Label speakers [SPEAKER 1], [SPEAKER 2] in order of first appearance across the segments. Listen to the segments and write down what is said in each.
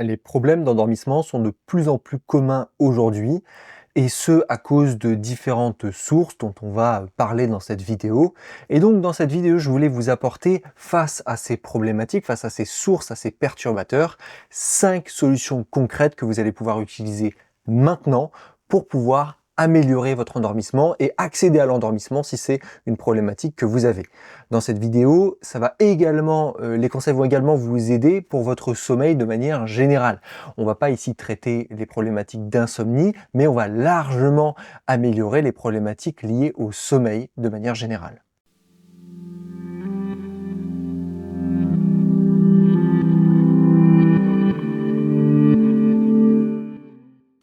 [SPEAKER 1] Les problèmes d'endormissement sont de plus en plus communs aujourd'hui, et ce à cause de différentes sources dont on va parler dans cette vidéo. Et donc dans cette vidéo, je voulais vous apporter, face à ces problématiques, face à ces sources, à ces perturbateurs, 5 solutions concrètes que vous allez pouvoir utiliser maintenant pour pouvoir améliorer votre endormissement et accéder à l'endormissement si c'est une problématique que vous avez. Dans cette vidéo, ça va également, les conseils vont également vous aider pour votre sommeil de manière générale. On va pas ici traiter les problématiques d'insomnie, mais on va largement améliorer les problématiques liées au sommeil de manière générale.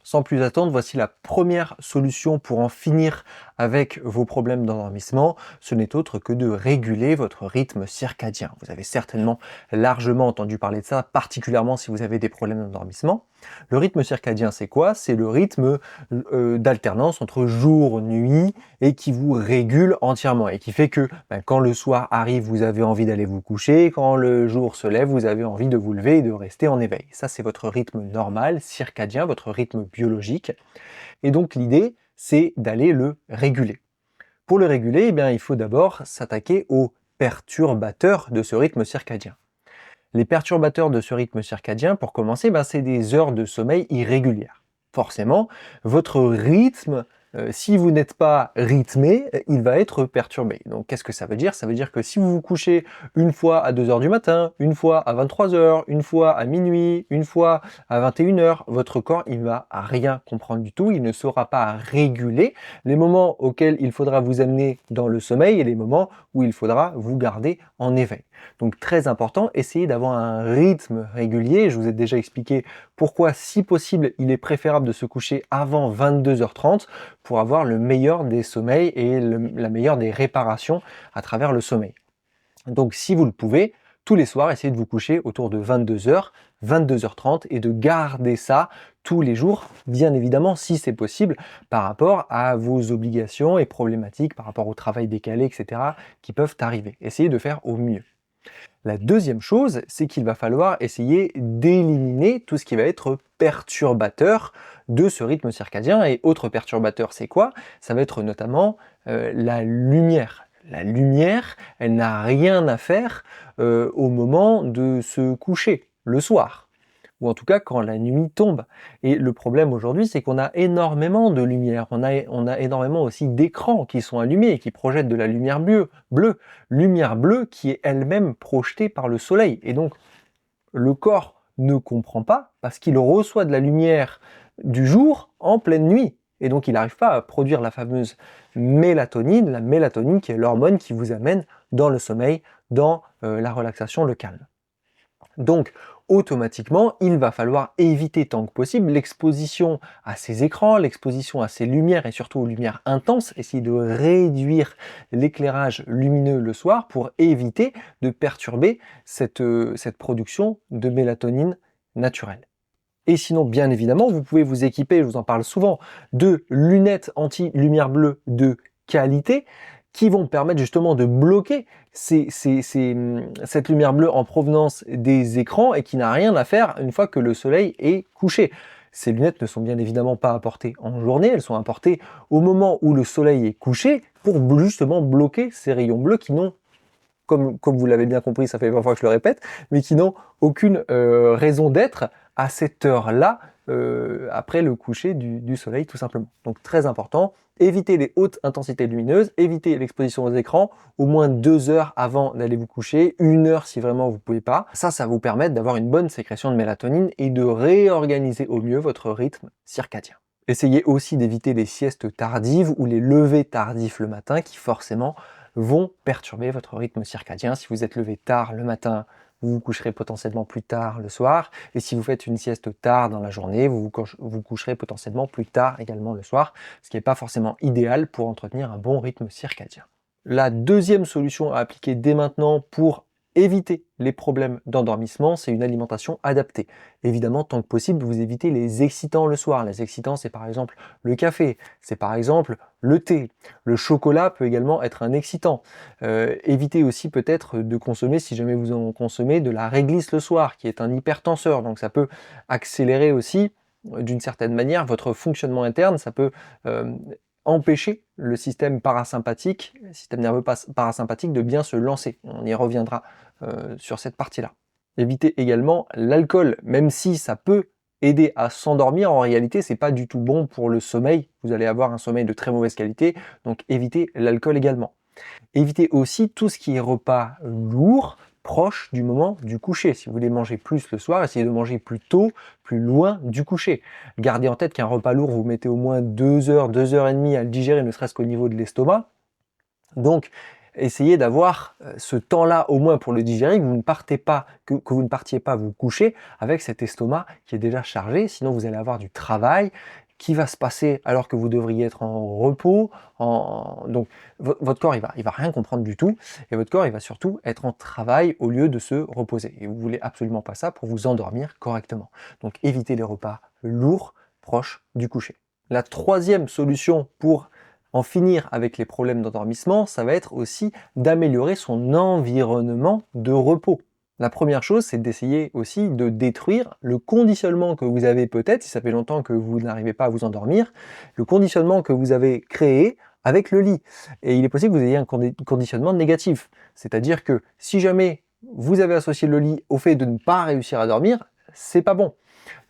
[SPEAKER 1] Sans plus attendre, voici la première solution pour en finir avec vos problèmes d'endormissement. Ce n'est autre que de réguler votre rythme circadien. Vous avez certainement largement entendu parler de ça, particulièrement si vous avez des problèmes d'endormissement. Le rythme circadien, c'est quoi? C'est le rythme d'alternance entre jour, nuit et qui vous régule entièrement et qui fait que quand le soir arrive, vous avez envie d'aller vous coucher, quand le jour se lève, vous avez envie de vous lever et de rester en éveil. Ça, c'est votre rythme normal, circadien, votre rythme biologique. Et donc l'idée, c'est d'aller le réguler. Pour le réguler, eh bien, il faut d'abord s'attaquer aux perturbateurs de ce rythme circadien. Les perturbateurs de ce rythme circadien, pour commencer, c'est des heures de sommeil irrégulières. Forcément, votre rythme, si vous n'êtes pas rythmé, il va être perturbé. Donc qu'est-ce que ça veut dire? Ça veut dire que si vous vous couchez une fois à 2 heures du matin, une fois à 23 heures, une fois à minuit, une fois à 21 heures, votre corps, il va rien comprendre du tout, il ne saura pas réguler les moments auxquels il faudra vous amener dans le sommeil et les moments où il faudra vous garder en éveil. Donc très important, essayez d'avoir un rythme régulier. Je vous ai déjà expliqué pourquoi, si possible, il est préférable de se coucher avant 22h30 pour avoir le meilleur des sommeils et la meilleure des réparations à travers le sommeil. Donc si vous le pouvez, tous les soirs, essayez de vous coucher autour de 22h, 22h30 et de garder ça tous les jours, bien évidemment, si c'est possible, par rapport à vos obligations et problématiques, par rapport au travail décalé, etc., qui peuvent arriver. Essayez de faire au mieux. La deuxième chose, c'est qu'il va falloir essayer d'éliminer tout ce qui va être perturbateur de ce rythme circadien. Et autre perturbateur, c'est quoi? Ça va être notamment la lumière. La lumière, elle n'a rien à faire au moment de se coucher, le soir, ou en tout cas quand la nuit tombe. Et le problème aujourd'hui, c'est qu'on a énormément de lumière, on a énormément aussi d'écrans qui sont allumés et qui projettent de la lumière lumière bleue qui est elle-même projetée par le soleil. Et donc, le corps ne comprend pas parce qu'il reçoit de la lumière du jour en pleine nuit. Et donc, il n'arrive pas à produire la fameuse mélatonine, la mélatonine qui est l'hormone qui vous amène dans le sommeil, dans la relaxation, le calme. Donc, automatiquement, il va falloir éviter tant que possible l'exposition à ces écrans, l'exposition à ces lumières et surtout aux lumières intenses, essayer de réduire l'éclairage lumineux le soir pour éviter de perturber cette production de mélatonine naturelle. Et sinon, bien évidemment, vous pouvez vous équiper, je vous en parle souvent, de lunettes anti-lumière bleue de qualité qui vont permettre justement de bloquer cette lumière bleue en provenance des écrans et qui n'a rien à faire une fois que le soleil est couché. Ces lunettes ne sont bien évidemment pas apportées en journée, elles sont apportées au moment où le soleil est couché pour justement bloquer ces rayons bleus qui n'ont, comme vous l'avez bien compris, ça fait parfois que je le répète, mais qui n'ont aucune raison d'être à cette heure-là, après le coucher du soleil tout simplement. Donc très important, évitez les hautes intensités lumineuses, évitez l'exposition aux écrans, au moins 2 heures avant d'aller vous coucher, 1 heure si vraiment vous ne pouvez pas. Ça va vous permettre d'avoir une bonne sécrétion de mélatonine et de réorganiser au mieux votre rythme circadien. Essayez aussi d'éviter les siestes tardives ou les levers tardifs le matin qui forcément vont perturber votre rythme circadien. Si vous êtes levé tard le matin, vous vous coucherez potentiellement plus tard le soir, et si vous faites une sieste tard dans la journée, vous coucherez potentiellement plus tard également le soir, ce qui n'est pas forcément idéal pour entretenir un bon rythme circadien. La deuxième solution à appliquer dès maintenant pour éviter les problèmes d'endormissement, c'est une alimentation adaptée. Évidemment, tant que possible, vous évitez les excitants le soir. Les excitants, c'est par exemple le café, c'est par exemple le thé. Le chocolat peut également être un excitant. Évitez aussi peut-être de consommer, si jamais vous en consommez, de la réglisse le soir, qui est un hypertenseur. Donc ça peut accélérer aussi, d'une certaine manière, votre fonctionnement interne. Ça peut empêcher le système parasympathique, le système nerveux parasympathique de bien se lancer. On y reviendra sur cette partie-là. Évitez également l'alcool, même si ça peut aider à s'endormir, en réalité c'est pas du tout bon pour le sommeil. Vous allez avoir un sommeil de très mauvaise qualité, donc évitez l'alcool également. Évitez aussi tout ce qui est repas lourd, proche du moment du coucher. Si vous voulez manger plus le soir, essayez de manger plus tôt, plus loin du coucher. Gardez en tête qu'un repas lourd, vous mettez au moins 2 heures, 2 heures et demie à le digérer, ne serait-ce qu'au niveau de l'estomac. Donc, essayez d'avoir ce temps-là au moins pour le digérer, que vous ne vous ne partiez pas vous coucher avec cet estomac qui est déjà chargé, sinon vous allez avoir du travail qui va se passer alors que vous devriez être en repos. Donc votre corps il va rien comprendre du tout, et votre corps il va surtout être en travail au lieu de se reposer. Et vous voulez absolument pas ça pour vous endormir correctement. Donc évitez les repas lourds proches du coucher. La troisième solution pour en finir avec les problèmes d'endormissement, ça va être aussi d'améliorer son environnement de repos. La première chose, c'est d'essayer aussi de détruire le conditionnement que vous avez peut-être, si ça fait longtemps que vous n'arrivez pas à vous endormir, le conditionnement que vous avez créé avec le lit. Et il est possible que vous ayez un conditionnement négatif. C'est-à-dire que si jamais vous avez associé le lit au fait de ne pas réussir à dormir, c'est pas bon.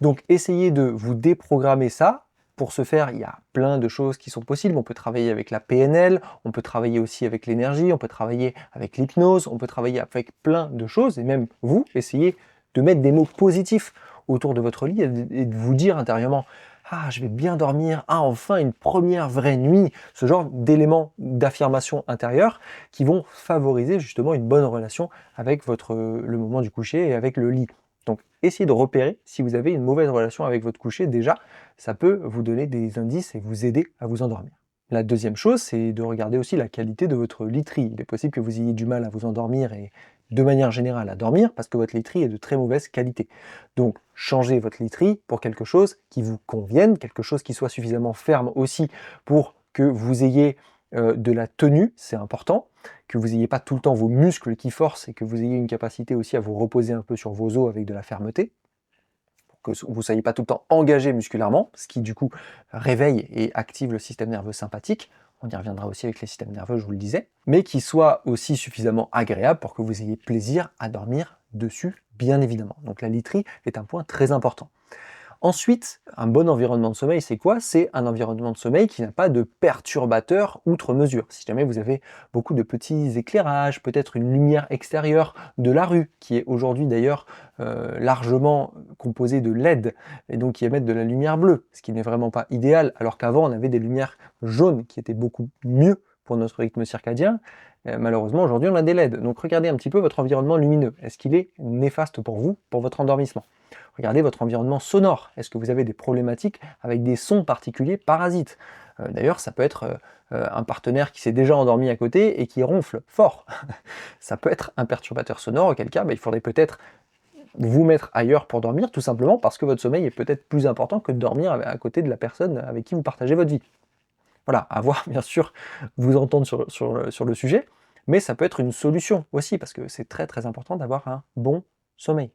[SPEAKER 1] Donc essayez de vous déprogrammer ça. Pour ce faire, il y a plein de choses qui sont possibles. On peut travailler avec la PNL, on peut travailler aussi avec l'énergie, on peut travailler avec l'hypnose, on peut travailler avec plein de choses. Et même vous, essayez de mettre des mots positifs autour de votre lit et de vous dire intérieurement « Ah, je vais bien dormir. Ah, enfin, une première vraie nuit. » Ce genre d'éléments d'affirmation intérieure qui vont favoriser justement une bonne relation avec le moment du coucher et avec le lit. Donc, essayez de repérer si vous avez une mauvaise relation avec votre coucher. Déjà, ça peut vous donner des indices et vous aider à vous endormir. La deuxième chose, c'est de regarder aussi la qualité de votre literie. Il est possible que vous ayez du mal à vous endormir et de manière générale à dormir parce que votre literie est de très mauvaise qualité. Donc, changez votre literie pour quelque chose qui vous convienne, quelque chose qui soit suffisamment ferme aussi pour que vous ayez de la tenue, c'est important, que vous n'ayez pas tout le temps vos muscles qui forcent et que vous ayez une capacité aussi à vous reposer un peu sur vos os avec de la fermeté, pour que vous ne soyez pas tout le temps engagé musculairement, ce qui du coup réveille et active le système nerveux sympathique. On y reviendra aussi avec les systèmes nerveux, je vous le disais, mais qui soit aussi suffisamment agréable pour que vous ayez plaisir à dormir dessus, bien évidemment. Donc la literie est un point très important. Ensuite, un bon environnement de sommeil, c'est quoi? C'est un environnement de sommeil qui n'a pas de perturbateurs outre mesure. Si jamais vous avez beaucoup de petits éclairages, peut-être une lumière extérieure de la rue, qui est aujourd'hui d'ailleurs largement composée de LED, et donc qui émettent de la lumière bleue, ce qui n'est vraiment pas idéal, alors qu'avant on avait des lumières jaunes qui étaient beaucoup mieux pour notre rythme circadien. Malheureusement, aujourd'hui on a des LED. Donc regardez un petit peu votre environnement lumineux. Est-ce qu'il est néfaste pour vous, pour votre endormissement? Regardez votre environnement sonore. Est-ce que vous avez des problématiques avec des sons particuliers parasites? D'ailleurs, ça peut être un partenaire qui s'est déjà endormi à côté et qui ronfle fort. Ça peut être un perturbateur sonore, auquel cas il faudrait peut-être vous mettre ailleurs pour dormir, tout simplement parce que votre sommeil est peut-être plus important que de dormir à côté de la personne avec qui vous partagez votre vie. Voilà, à voir bien sûr, vous entendre sur le sujet, mais ça peut être une solution aussi, parce que c'est très très important d'avoir un bon sommeil.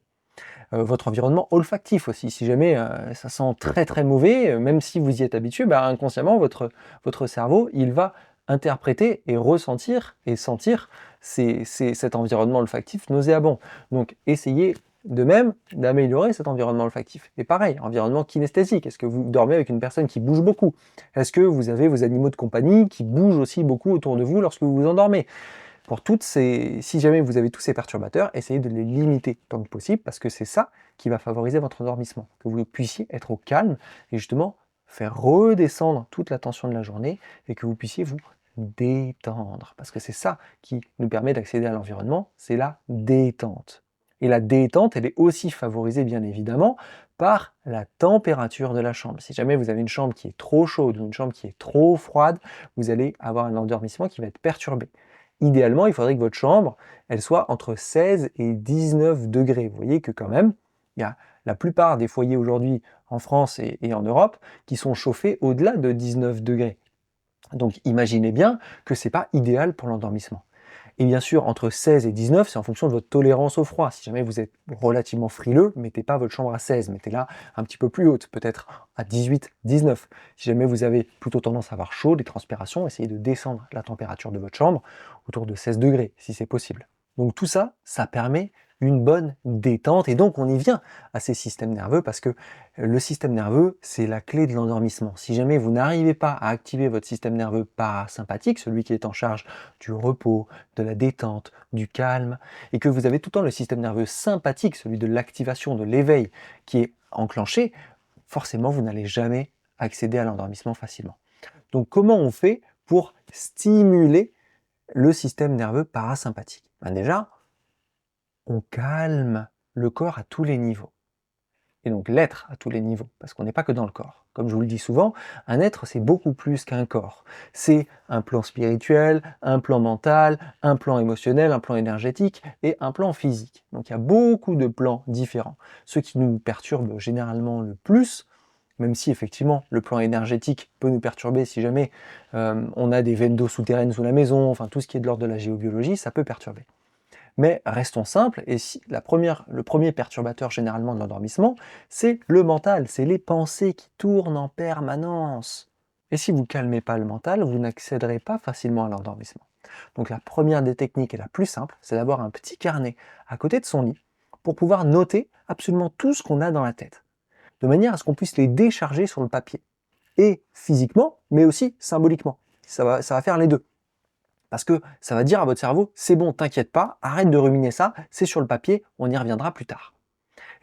[SPEAKER 1] Votre environnement olfactif aussi, si jamais ça sent très très mauvais, même si vous y êtes habitué, inconsciemment votre cerveau il va interpréter et ressentir et sentir cet environnement olfactif nauséabond. Donc essayez de même d'améliorer cet environnement olfactif. Et pareil, environnement kinesthésique. Est-ce que vous dormez avec une personne qui bouge beaucoup? Est-ce que vous avez vos animaux de compagnie qui bougent aussi beaucoup autour de vous lorsque vous vous endormez? Si jamais vous avez tous ces perturbateurs, essayez de les limiter tant que possible, parce que c'est ça qui va favoriser votre endormissement, que vous puissiez être au calme et justement faire redescendre toute la tension de la journée et que vous puissiez vous détendre, parce que c'est ça qui nous permet d'accéder à l'environnement, c'est la détente. Et la détente, elle est aussi favorisée bien évidemment par la température de la chambre. Si jamais vous avez une chambre qui est trop chaude ou une chambre qui est trop froide, vous allez avoir un endormissement qui va être perturbé. Idéalement, il faudrait que votre chambre, elle soit entre 16 et 19 degrés. Vous voyez que quand même, il y a la plupart des foyers aujourd'hui en France et en Europe qui sont chauffés au-delà de 19 degrés. Donc imaginez bien que c'est pas idéal pour l'endormissement. Et bien sûr, entre 16 et 19, c'est en fonction de votre tolérance au froid. Si jamais vous êtes relativement frileux, mettez pas votre chambre à 16, mettez-la un petit peu plus haute, peut-être à 18, 19. Si jamais vous avez plutôt tendance à avoir chaud, des transpirations, essayez de descendre la température de votre chambre autour de 16 degrés, si c'est possible. Donc tout ça, ça permet une bonne détente, et donc on y vient à ces systèmes nerveux, parce que le système nerveux, c'est la clé de l'endormissement. Si jamais vous n'arrivez pas à activer votre système nerveux parasympathique, celui qui est en charge du repos, de la détente, du calme, et que vous avez tout le temps le système nerveux sympathique, celui de l'activation, de l'éveil, qui est enclenché, forcément vous n'allez jamais accéder à l'endormissement facilement. Donc comment on fait pour stimuler le système nerveux parasympathique? Ben déjà, on calme le corps à tous les niveaux. Et donc l'être à tous les niveaux, parce qu'on n'est pas que dans le corps. Comme je vous le dis souvent, un être, c'est beaucoup plus qu'un corps. C'est un plan spirituel, un plan mental, un plan émotionnel, un plan énergétique et un plan physique. Donc il y a beaucoup de plans différents. Ce qui nous perturbe généralement le plus, même si effectivement le plan énergétique peut nous perturber si jamais on a des veines d'eau souterraines sous la maison, enfin tout ce qui est de l'ordre de la géobiologie, ça peut perturber. Mais restons simples, et si le premier perturbateur généralement de l'endormissement, c'est le mental, c'est les pensées qui tournent en permanence. Et si vous ne calmez pas le mental, vous n'accéderez pas facilement à l'endormissement. Donc la première des techniques et la plus simple, c'est d'avoir un petit carnet à côté de son lit pour pouvoir noter absolument tout ce qu'on a dans la tête, de manière à ce qu'on puisse les décharger sur le papier, et physiquement, mais aussi symboliquement. Ça va faire les deux. Parce que ça va dire à votre cerveau, c'est bon, t'inquiète pas, arrête de ruminer ça, c'est sur le papier, on y reviendra plus tard.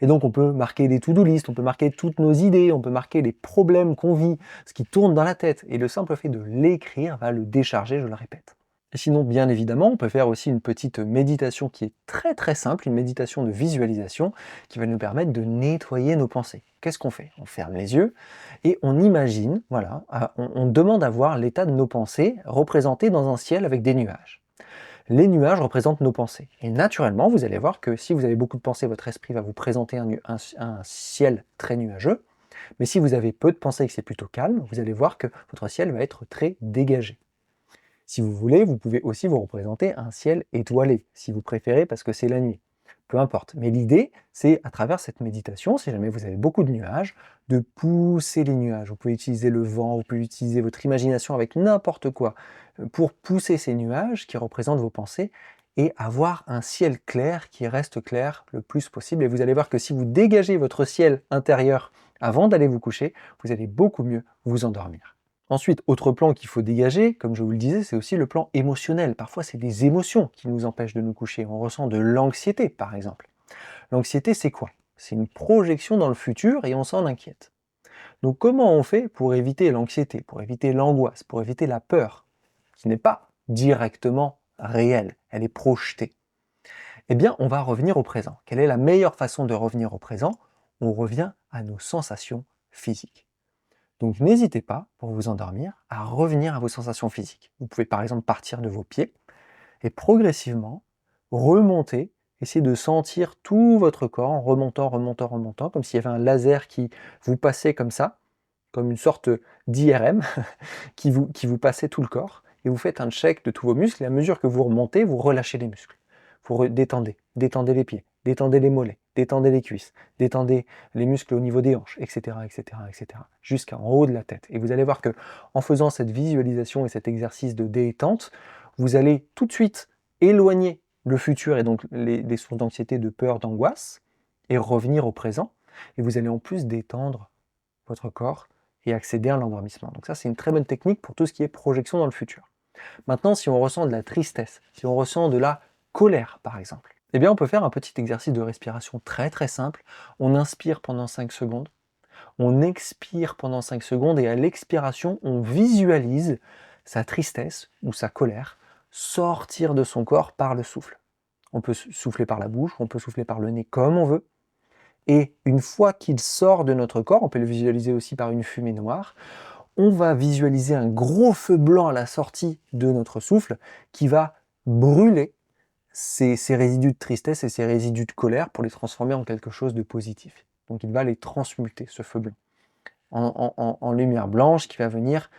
[SPEAKER 1] Et donc on peut marquer des to-do list, on peut marquer toutes nos idées, on peut marquer les problèmes qu'on vit, ce qui tourne dans la tête. Et le simple fait de l'écrire va le décharger, je le répète. Et sinon, bien évidemment, on peut faire aussi une petite méditation qui est très très simple, une méditation de visualisation qui va nous permettre de nettoyer nos pensées. Qu'est-ce qu'on fait? On ferme les yeux et on imagine, voilà, on demande à voir l'état de nos pensées représenté dans un ciel avec des nuages. Les nuages représentent nos pensées. Et naturellement, vous allez voir que si vous avez beaucoup de pensées, votre esprit va vous présenter un ciel très nuageux. Mais si vous avez peu de pensées et que c'est plutôt calme, vous allez voir que votre ciel va être très dégagé. Si vous voulez, vous pouvez aussi vous représenter un ciel étoilé, si vous préférez, parce que c'est la nuit. Peu importe. Mais l'idée, c'est à travers cette méditation, si jamais vous avez beaucoup de nuages, de pousser les nuages. Vous pouvez utiliser le vent, vous pouvez utiliser votre imagination avec n'importe quoi pour pousser ces nuages qui représentent vos pensées et avoir un ciel clair qui reste clair le plus possible. Et vous allez voir que si vous dégagez votre ciel intérieur avant d'aller vous coucher, vous allez beaucoup mieux vous endormir. Ensuite, autre plan qu'il faut dégager, comme je vous le disais, c'est aussi le plan émotionnel. Parfois, c'est des émotions qui nous empêchent de nous coucher. On ressent de l'anxiété, par exemple. L'anxiété, c'est quoi? C'est une projection dans le futur et on s'en inquiète. Donc, comment on fait pour éviter l'anxiété, pour éviter l'angoisse, pour éviter la peur, qui n'est pas directement réelle, elle est projetée? Eh bien, on va revenir au présent. Quelle est la meilleure façon de revenir au présent? On revient à nos sensations physiques. Donc n'hésitez pas, pour vous endormir, à revenir à vos sensations physiques. Vous pouvez par exemple partir de vos pieds et progressivement remonter, essayer de sentir tout votre corps en remontant, remontant, remontant, comme s'il y avait un laser qui vous passait comme ça, comme une sorte d'IRM qui vous passait tout le corps. Et vous faites un check de tous vos muscles et à mesure que vous remontez, vous relâchez les muscles. Vous détendez, détendez les pieds, détendez les mollets, détendez les cuisses, détendez les muscles au niveau des hanches, etc., etc., etc., jusqu'en haut de la tête. Et vous allez voir que en faisant cette visualisation et cet exercice de détente, vous allez tout de suite éloigner le futur et donc les sources d'anxiété, de peur, d'angoisse, et revenir au présent. Et vous allez en plus détendre votre corps et accéder à l'endormissement. Donc ça, c'est une très bonne technique pour tout ce qui est projection dans le futur. Maintenant, si on ressent de la tristesse, si on ressent de la colère par exemple, eh bien on peut faire un petit exercice de respiration très très simple. On inspire pendant 5 secondes, on expire pendant 5 secondes et à l'expiration, on visualise sa tristesse ou sa colère sortir de son corps par le souffle. On peut souffler par la bouche, on peut souffler par le nez comme on veut. Et une fois qu'il sort de notre corps, on peut le visualiser aussi par une fumée noire, on va visualiser un gros feu blanc à la sortie de notre souffle qui va brûler ces résidus de tristesse et ces résidus de colère pour les transformer en quelque chose de positif. Donc il va les transmuter, ce feu blanc, en lumière blanche qui va venir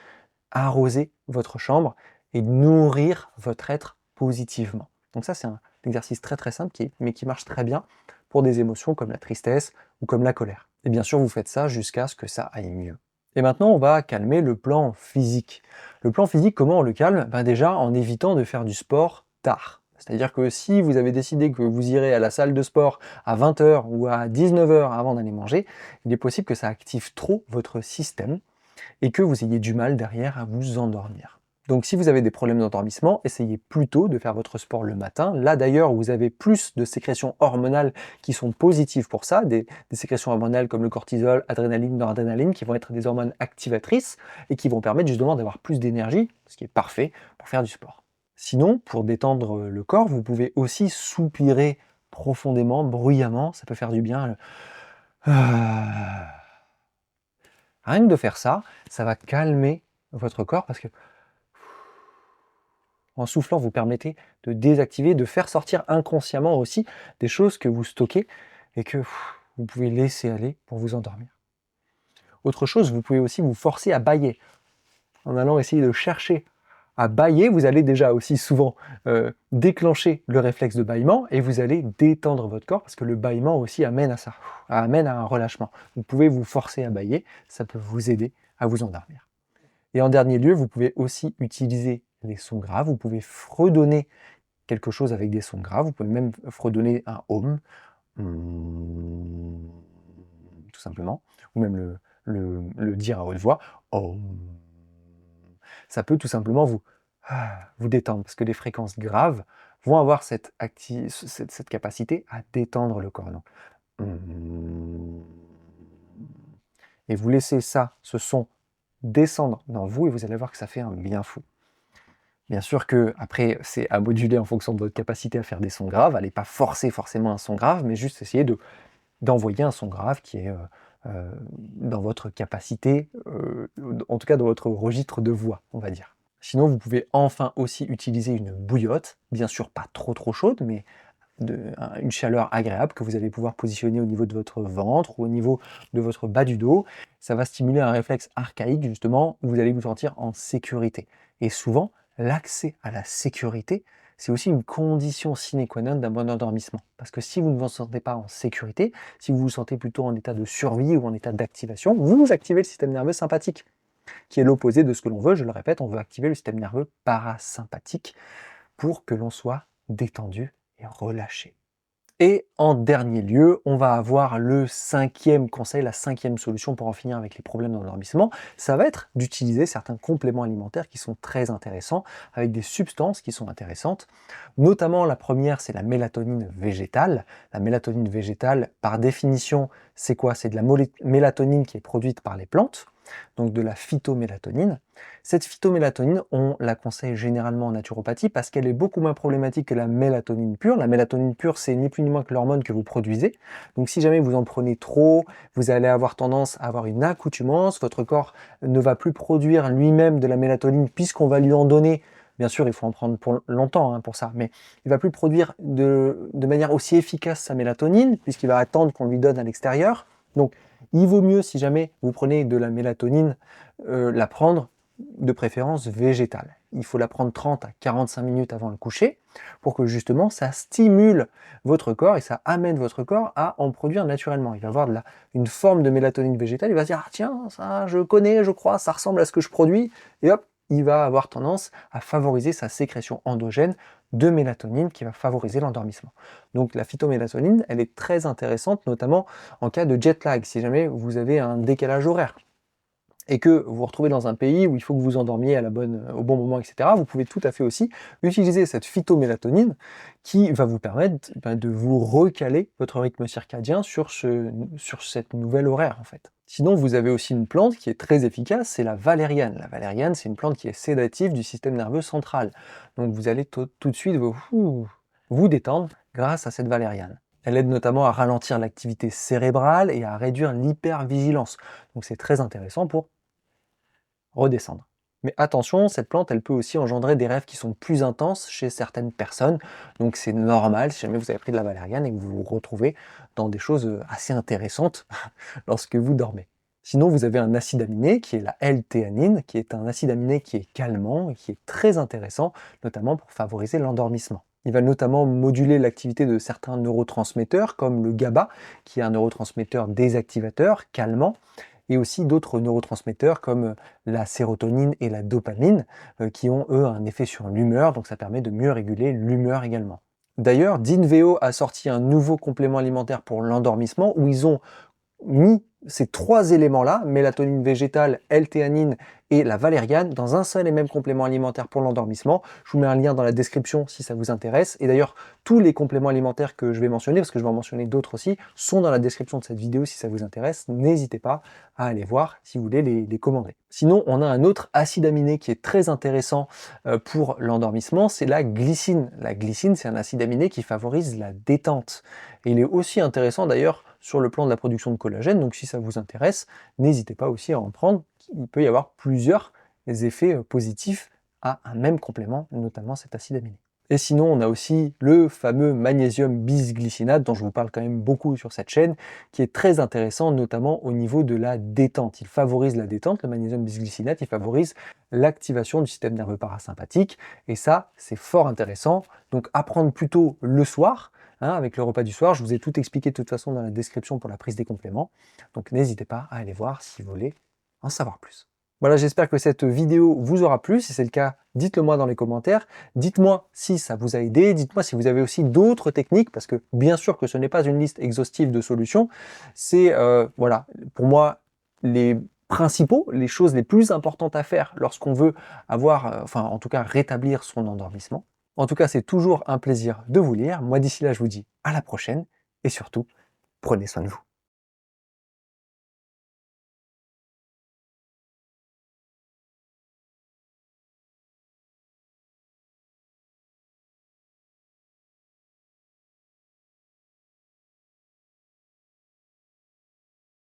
[SPEAKER 1] arroser votre chambre et nourrir votre être positivement. Donc ça, c'est un exercice très très simple, mais qui marche très bien pour des émotions comme la tristesse ou comme la colère. Et bien sûr, vous faites ça jusqu'à ce que ça aille mieux. Et maintenant, on va calmer le plan physique. Le plan physique, comment on le calme? Ben déjà, en évitant de faire du sport tard. C'est-à-dire que si vous avez décidé que vous irez à la salle de sport à 20 h ou à 19 h avant d'aller manger, il est possible que ça active trop votre système et que vous ayez du mal derrière à vous endormir. Donc si vous avez des problèmes d'endormissement, essayez plutôt de faire votre sport le matin. Là d'ailleurs, vous avez plus de sécrétions hormonales qui sont positives pour ça, des sécrétions hormonales comme le cortisol, adrénaline, noradrénaline, qui vont être des hormones activatrices et qui vont permettre justement d'avoir plus d'énergie, ce qui est parfait pour faire du sport. Sinon, pour détendre le corps, vous pouvez aussi soupirer profondément, bruyamment, ça peut faire du bien. Rien que de faire ça, ça va calmer votre corps parce que en soufflant, vous permettez de désactiver, de faire sortir inconsciemment aussi des choses que vous stockez et que vous pouvez laisser aller pour vous endormir. Autre chose, vous pouvez aussi vous forcer à bâiller. En allant essayer de chercher à bâiller, vous allez déjà aussi souvent déclencher le réflexe de bâillement et vous allez détendre votre corps parce que le bâillement aussi amène à ça, amène à un relâchement. Vous pouvez vous forcer à bâiller, ça peut vous aider à vous endormir. Et en dernier lieu, vous pouvez aussi utiliser les sons graves, vous pouvez fredonner quelque chose avec des sons graves, vous pouvez même fredonner un home, tout simplement, ou même le dire à haute voix, Om. Ça peut tout simplement vous détendre, parce que les fréquences graves vont avoir cette capacité à détendre le corps. Donc, et vous laissez ça, ce son, descendre dans vous, et vous allez voir que ça fait un bien fou. Bien sûr que après c'est à moduler en fonction de votre capacité à faire des sons graves, allez pas forcer forcément un son grave, mais juste essayer d'envoyer un son grave qui est dans votre capacité, en tout cas dans votre registre de voix, on va dire. Sinon, vous pouvez enfin aussi utiliser une bouillotte, bien sûr pas trop chaude, mais une chaleur agréable que vous allez pouvoir positionner au niveau de votre ventre ou au niveau de votre bas du dos. Ça va stimuler un réflexe archaïque justement où vous allez vous sentir en sécurité. Et souvent, l'accès à la sécurité, c'est aussi une condition sine qua non d'un bon endormissement. Parce que si vous ne vous sentez pas en sécurité, si vous vous sentez plutôt en état de survie ou en état d'activation, vous activez le système nerveux sympathique, qui est l'opposé de ce que l'on veut. Je le répète, on veut activer le système nerveux parasympathique pour que l'on soit détendu et relâché. Et en dernier lieu, on va avoir le 5e conseil, la 5e solution pour en finir avec les problèmes d'endormissement, ça va être d'utiliser certains compléments alimentaires qui sont très intéressants, avec des substances qui sont intéressantes. Notamment la première, c'est la mélatonine végétale. La mélatonine végétale, par définition, c'est quoi? C'est de la mélatonine qui est produite par les plantes, donc de la phytomélatonine. Cette phytomélatonine, on la conseille généralement en naturopathie parce qu'elle est beaucoup moins problématique que la mélatonine pure. La mélatonine pure, c'est ni plus ni moins que l'hormone que vous produisez. Donc si jamais vous en prenez trop, vous allez avoir tendance à avoir une accoutumance, votre corps ne va plus produire lui-même de la mélatonine puisqu'on va lui en donner. Bien sûr, il faut en prendre pour longtemps pour ça, mais il va plus produire de manière aussi efficace sa mélatonine puisqu'il va attendre qu'on lui donne à l'extérieur. Donc il vaut mieux, si jamais vous prenez de la mélatonine, la prendre de préférence végétale. Il faut la prendre 30 à 45 minutes avant le coucher pour que justement ça stimule votre corps et ça amène votre corps à en produire naturellement. Il va avoir une forme de mélatonine végétale, il va se dire « Ah tiens, ça je connais, je crois, ça ressemble à ce que je produis » et hop, il va avoir tendance à favoriser sa sécrétion endogène de mélatonine qui va favoriser l'endormissement. Donc la phytomélatonine, elle est très intéressante, notamment en cas de jet lag, si jamais vous avez un décalage horaire et que vous vous retrouvez dans un pays où il faut que vous endormiez au bon moment, etc., vous pouvez tout à fait aussi utiliser cette phytomélatonine qui va vous permettre de vous recaler votre rythme circadien sur cette nouvelle horaire en fait. Sinon, vous avez aussi une plante qui est très efficace, c'est la valériane. La valériane, c'est une plante qui est sédative du système nerveux central. Donc vous allez tout de suite vous détendre grâce à cette valériane. Elle aide notamment à ralentir l'activité cérébrale et à réduire l'hypervigilance. Donc c'est très intéressant pour redescendre. Mais attention, cette plante, elle peut aussi engendrer des rêves qui sont plus intenses chez certaines personnes. Donc c'est normal si jamais vous avez pris de la valériane et que vous vous retrouvez dans des choses assez intéressantes lorsque vous dormez. Sinon, vous avez un acide aminé qui est la L-théanine, qui est un acide aminé qui est calmant et qui est très intéressant, notamment pour favoriser l'endormissement. Il va notamment moduler l'activité de certains neurotransmetteurs, comme le GABA, qui est un neurotransmetteur désactivateur, calmant, et aussi d'autres neurotransmetteurs comme la sérotonine et la dopamine, qui ont eux un effet sur l'humeur, donc ça permet de mieux réguler l'humeur également. D'ailleurs, Dinveo a sorti un nouveau complément alimentaire pour l'endormissement où ils ont mis ces trois éléments-là, mélatonine végétale, L-théanine et la valériane, dans un seul et même complément alimentaire pour l'endormissement. Je vous mets un lien dans la description si ça vous intéresse. Et d'ailleurs, tous les compléments alimentaires que je vais mentionner, parce que je vais en mentionner d'autres aussi, sont dans la description de cette vidéo si ça vous intéresse. N'hésitez pas à aller voir si vous voulez les commander. Sinon, on a un autre acide aminé qui est très intéressant pour l'endormissement, c'est la glycine. La glycine, c'est un acide aminé qui favorise la détente. Et il est aussi intéressant d'ailleurs sur le plan de la production de collagène, donc si ça vous intéresse, n'hésitez pas aussi à en prendre. Il peut y avoir plusieurs effets positifs à un même complément, notamment cet acide aminé. Et sinon, on a aussi le fameux magnésium bisglycinate, dont je vous parle quand même beaucoup sur cette chaîne, qui est très intéressant, notamment au niveau de la détente. Il favorise la détente, le magnésium bisglycinate, il favorise l'activation du système nerveux parasympathique, et ça, c'est fort intéressant. Donc à prendre plutôt le soir, avec le repas du soir. Je vous ai tout expliqué de toute façon dans la description pour la prise des compléments. Donc n'hésitez pas à aller voir si vous voulez en savoir plus. Voilà, j'espère que cette vidéo vous aura plu. Si c'est le cas, dites-le moi dans les commentaires. Dites-moi si ça vous a aidé. Dites-moi si vous avez aussi d'autres techniques, parce que bien sûr que ce n'est pas une liste exhaustive de solutions. C'est, voilà, pour moi, les principaux, les choses les plus importantes à faire lorsqu'on veut avoir, enfin en tout cas rétablir son endormissement. En tout cas, c'est toujours un plaisir de vous lire. Moi, d'ici là, je vous dis à la prochaine et surtout, prenez soin de vous.